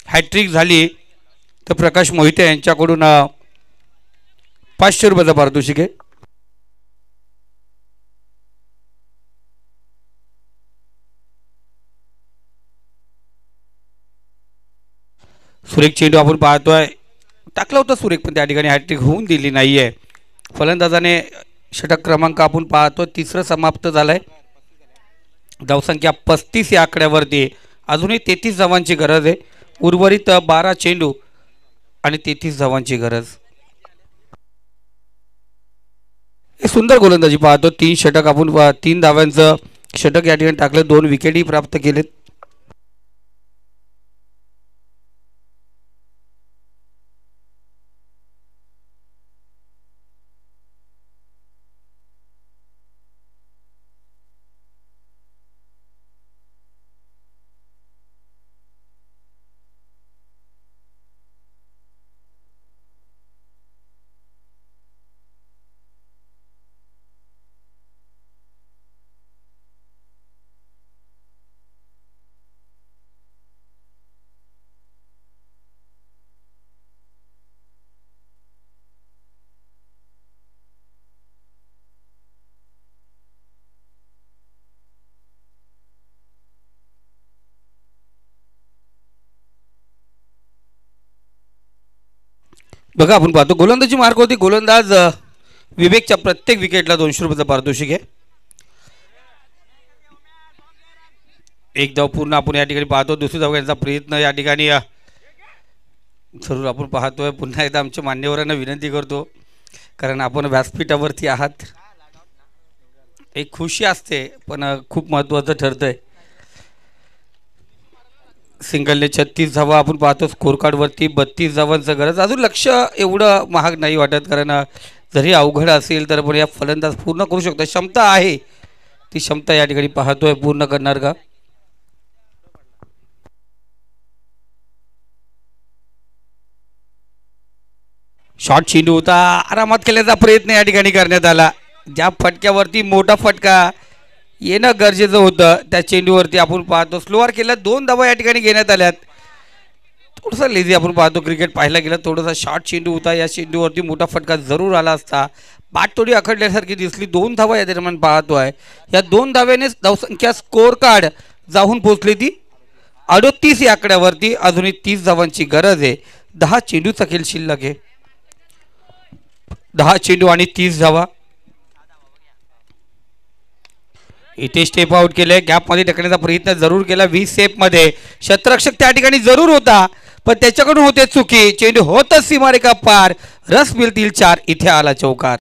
हॅट्रिक झाली तर प्रकाश मोहिते यांच्याकडून 500 रुपयाचं पारितोषिक आहे. सुरेख चेंडू आपण पाहतोय, टाकला होता सुरेख, पण त्या ठिकाणी हॅट्रिक होऊन दिली नाहीये. फलंदाजाने षटक क्रमांक आपण पाहतो तिसरं समाप्त झालंय. धावसंख्या 35 या आकड्यावरती. अजूनही 33 धावांची गरज आहे. उर्वरित 12 चेंडू आणि 33 धावांची गरज. सुंदर गोलंदाजी पाहतो. 3 षटक आपण 3 धावांचं षटक या ठिकाणी टाकलं, 2 विकेटही प्राप्त केलेत. बघा आपण पाहतो गोलंदाजी मार्क होती. गोलंदाज विवेकच्या प्रत्येक विकेटला 200 रुपयाचं पारितोषिक आहे. एक धाव पूर्ण आपण या ठिकाणी पाहतो. दुसरी धाव घेण्याचा प्रयत्न या ठिकाणी जरूर आपण पाहतोय. पुन्हा एकदा आमच्या मान्यवरांना विनंती करतो, कारण आपण व्यासपीठावरती आहात. एक खुशी असते, पण खूप महत्त्वाचं ठरतंय. सिंगलने 36 धावा आपण पाहतो. स्कोर कार्डवरती 32 धावांचं गरज. अजून लक्ष एवढं महाग नाही वाटत, कारण जरी अवघड असेल तर पण या फलंदाज पूर्ण करू शकतो. क्षमता आहे, ती क्षमता या ठिकाणी पाहतोय पूर्ण करणार का. शॉर्ट चेंडू होता, आरामात केल्याचा प्रयत्न या ठिकाणी करण्यात आला. ज्या फटक्यावरती मोठा फटका येणं गरजेचं होतं त्या चेंडूवरती आपण पाहतो स्लोअर केलं. 2 धावा या ठिकाणी घेण्यात आल्यात. थोडंसं लेझी आपण पाहतो क्रिकेट पाहायला गेलं. थोडासा शॉर्ट चेंडू होता, या चेंडूवरती मोठा फटका जरूर आला असता. बाट थोडी अखडल्यासारखी दिसली. 2 धावा या दरम्यान पाहतो आहे. या 2 धाव्यानेच धावसंख्या स्कोर कार्ड जाऊन पोहोचली ती 38 या आकड्यावरती. अजूनही 30 धावांची गरज आहे. 10 चेंडूचा खेळ शिल्लक आहे. 10 चेंडू आणि 30 धावा. इथे स्टेप आउट केले. गॅपमध्ये टाकण्याचा प्रयत्न जरूर केला. 20 सेफमध्ये शतरक्षक त्या ठिकाणी जरूर होता, पण त्याच्याकडून होते चुकी. चेंडू होतच सीमारेखा पार. रस मिळतील 4. इथे आला चौकार.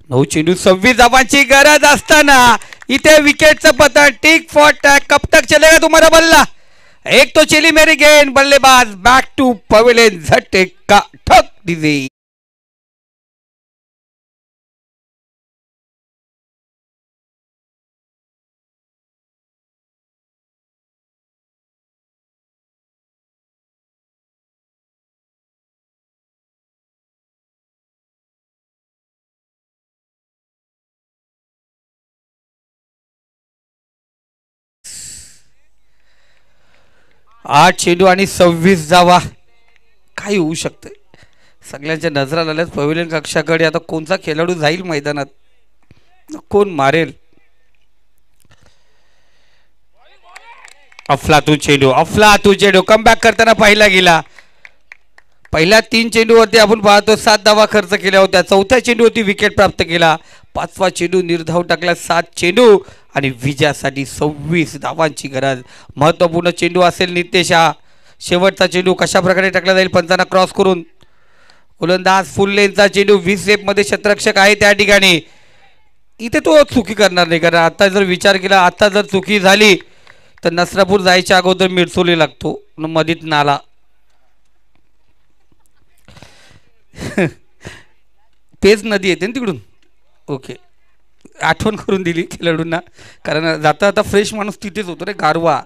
नऊ चेंडू 26 धावांची गरज असताना इथे विकेटचं पतन. Tit for tat. कब तक चलेगा तुम्हारा बल्ला. एक तो चली मेरी गेंद. बल्लेबाज बैक टू पवेलियन. झटका ठक दीजिए. आठ चेंडू आणि 26 धावा. काही होऊ शकते. सगळ्यांच्या नजरा लागल्यात पवेलियन कक्षाकडे. आता कोणता खेळाडू जाईल मैदानात, कोण मारेल. अफलातून चेंडू. अफलातून चेंडू कमबॅक करताना पाहिला गेला. पहिल्या 3 चेंडूवरती आपण पाहतो 7 धावा खर्च केल्या होत्या. चौथ्या चेंडूवरती विकेट प्राप्त केला. 5वा चेंडू निर्धाव टाकला. 7 चेंडू आणि विजयासाठी 26 धावांची गरज. महत्त्वपूर्ण चेंडू असेल नितेश हा. शेवटचा चेंडू कशा प्रकारे टाकला जाईल पंचांना क्रॉस करून. गोलंदाज फुल लेनचा चेंडू 20 सेफमध्ये शतरक्षक आहे त्या ठिकाणी. इथे तो चुकी करणार नाही, कारण आता जर विचार केला, आता जर चुकी झाली तर नसरापूर जायच्या अगोदर मिरचोली लागतो. मधीत नाला. पेज नदी येते ना तिकडून. ओके, आठवण करून दिली खेळाडूंना, कारण जाता आता फ्रेश माणूस तिथेच होतो रे. गारवा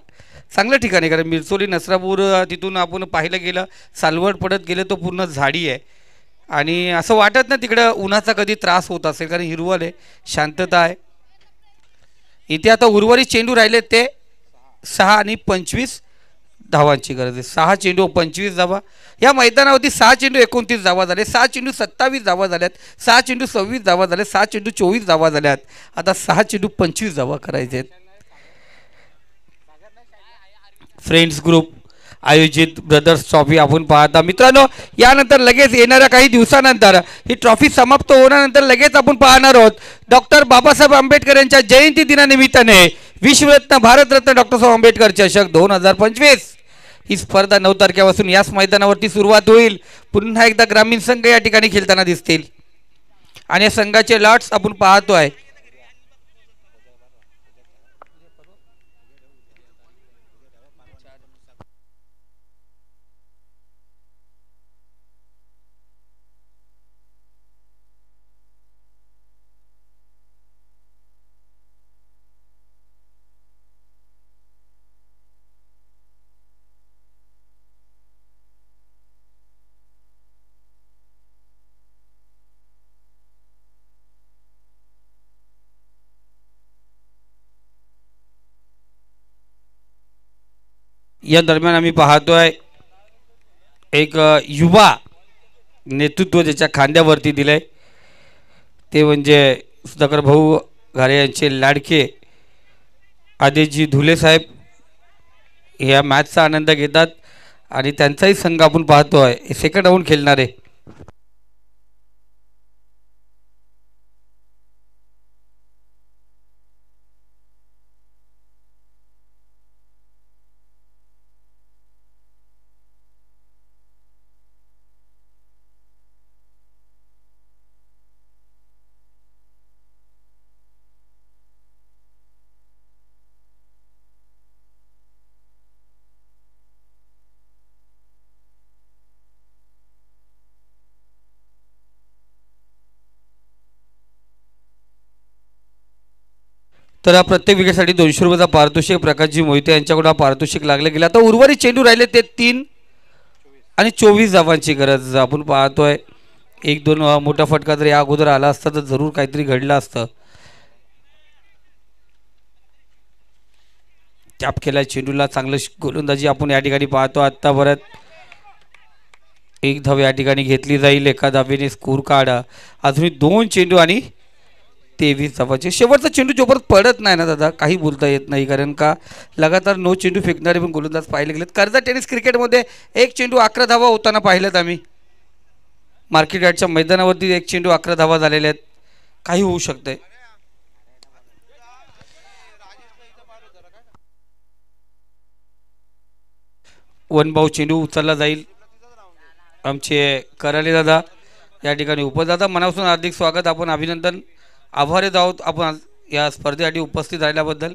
चांगल्या ठिकाणी, कारण मिरचोली नसरापूर तिथून आपण पाहिलं गेलं सालवड पडत गेले तो पूर्ण झाडी आहे. आणि असं वाटत ना तिकडं उन्हाचा कधी त्रास होत असेल, कारण हिरवळ आहे, शांतता आहे. इथे आता उर्वरित चेंडू राहिले ते 6 आणि 25 धावांची गरज आहे. 6 चेंडू 25 धावा. या मैदानावरती 6 चेंडू 29 धावा झाले. 6 चेंडू 27 धावा झाल्यात. 6 चेंडू 26 धावा झाले. 6 चेंडू 24 धावा झाल्यात. आता 6 चेंडू 25 धावा करायचे आहेत. फ्रेंड्स ग्रुप आयोजित ब्रदर्स ट्रॉफी आपण पाहता मित्रांनो. यानंतर लगेच येणाऱ्या काही दिवसानंतर ही ट्रॉफी समाप्त होण्यानंतर लगेच आपण पाहणार आहोत डॉक्टर बाबासाहेब आंबेडकर यांच्या जयंती दिनानिमित्ताने विश्वरत्न भारतरत्न डॉक्टर साहेब आंबेडकर चषक 2025 ही स्पर्धा 9 तारखेपासून याच मैदानावरती सुरुवात होईल. पुन्हा एकदा ग्रामीण संघ या ठिकाणी खेळताना दिसतील आणि या संघाचे लॉट्स आपण पाहतोय. या दरम्यान आम्ही पाहतोय एक युवा नेतृत्व ज्याच्या खांद्यावरती दिलंय ते म्हणजे सुधाकर भाऊ घारे यांचे लाडके आदेशजी धुले साहेब या मॅचचा आनंद घेतात आणि त्यांचाही संघ आपण पाहतोय सेकंड राऊंड खेळणार आहे. तर प्रत्येक विकेटसाठी 200 रुपयाचा पारितोषिक प्रकाशजी मोहिते यांच्याकडून पारितोषिक लागले गेला. आता उर्वरित चेंडू राहिले ते 3 आणि 24 धावांची गरज आपण पाहतोय. 1-2 मोठा फटका जर या अगोदर आला असता तर जरूर काहीतरी घडलं असतं. टॅप केला चेंडूला चांगलं गोलंदाजी आपण या ठिकाणी पाहतो. आत्ता परत 1 धाव या ठिकाणी घेतली जाईल. एका धावेने स्कोर कार्ड अजूनही 2 चेंडू आणि 23 धावाचे. शेवटचा चेंडू जोपर्यंत पडत नाही ना दादा काही बोलता येत नाही कारण का लगातार 9 चेंडू फेकणारे पण गोलंदाज पाहिले गेलेत. कर्जत टेनिस क्रिकेटमध्ये 1 चेंडू 11 धावा होताना पाहिलेत आम्ही. मार्केट यार्डच्या मैदानावरती 1 चेंडू 11 धावा झालेल्या आहेत. काही होऊ शकतंय. वनभाऊ चेंडू उचलला जाईल. आमचे कराले दादा या ठिकाणी उपदादा मनापासून हार्दिक स्वागत. आपण अभिनंदन आभारी आहोत आपण या स्पर्धेसाठी उपस्थित राहिल्याबद्दल.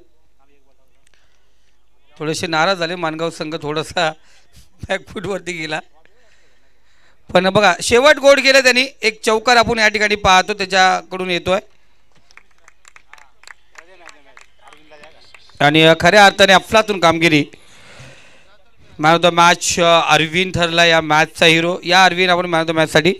थोडेसे नाराज झाले मानगाव संघ थोडासा बॅकफूटवरती गेला पण बघा शेवट गोड गेले त्यांनी. एक चौकार आपण या ठिकाणी पाहतो त्याच्याकडून येतोय आणि खऱ्या अर्थाने अफलातून कामगिरी. Man of the match Arvind ठरला या मॅचचा हिरो. या अरविंद आपण मॅन ऑफ द मॅचसाठी